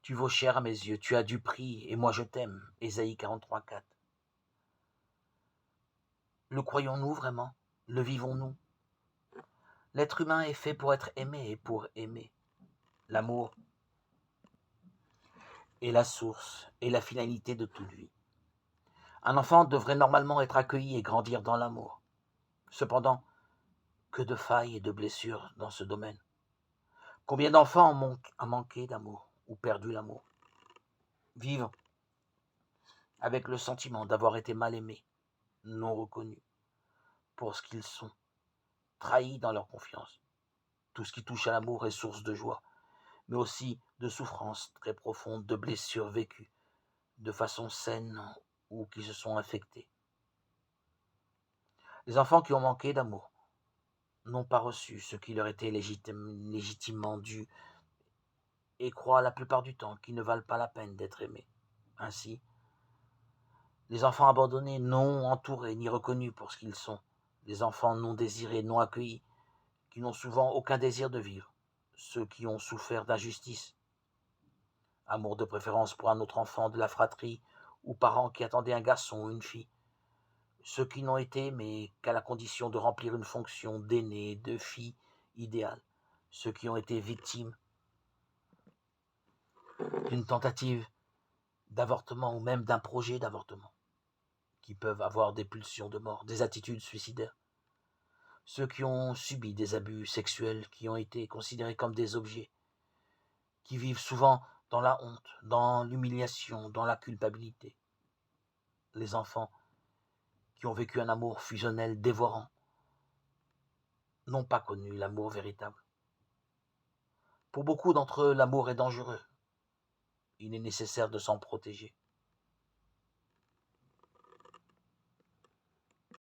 Tu vaux cher à mes yeux, tu as du prix, et moi je t'aime. Ésaïe 43,4. Le croyons-nous vraiment? Le vivons-nous? L'être humain est fait pour être aimé et pour aimer. L'amour est la source et la finalité de toute vie. Un enfant devrait normalement être accueilli et grandir dans l'amour. Cependant, que de failles et de blessures dans ce domaine. Combien d'enfants ont manqué d'amour ou perdu l'amour? Vivent avec le sentiment d'avoir été mal aimés, non reconnus pour ce qu'ils sont, trahis dans leur confiance. Tout ce qui touche à l'amour est source de joie, mais aussi de souffrances très profondes, de blessures vécues de façon saine ou qui se sont infectées. Les enfants qui ont manqué d'amour n'ont pas reçu ce qui leur était légitimement dû et croient la plupart du temps qu'ils ne valent pas la peine d'être aimés. Ainsi, les enfants abandonnés, non entourés ni reconnus pour ce qu'ils sont, les enfants non désirés, non accueillis, qui n'ont souvent aucun désir de vivre, ceux qui ont souffert d'injustice, amour de préférence pour un autre enfant de la fratrie, ou parents qui attendaient un garçon ou une fille, ceux qui n'ont été aimés qu'à la condition de remplir une fonction d'aîné, de fille idéale, ceux qui ont été victimes d'une tentative d'avortement ou même d'un projet d'avortement, qui peuvent avoir des pulsions de mort, des attitudes suicidaires, ceux qui ont subi des abus sexuels, qui ont été considérés comme des objets, qui vivent souvent dans la honte, dans l'humiliation, dans la culpabilité, les enfants qui ont vécu un amour fusionnel dévorant, n'ont pas connu l'amour véritable. Pour beaucoup d'entre eux, l'amour est dangereux. Il est nécessaire de s'en protéger.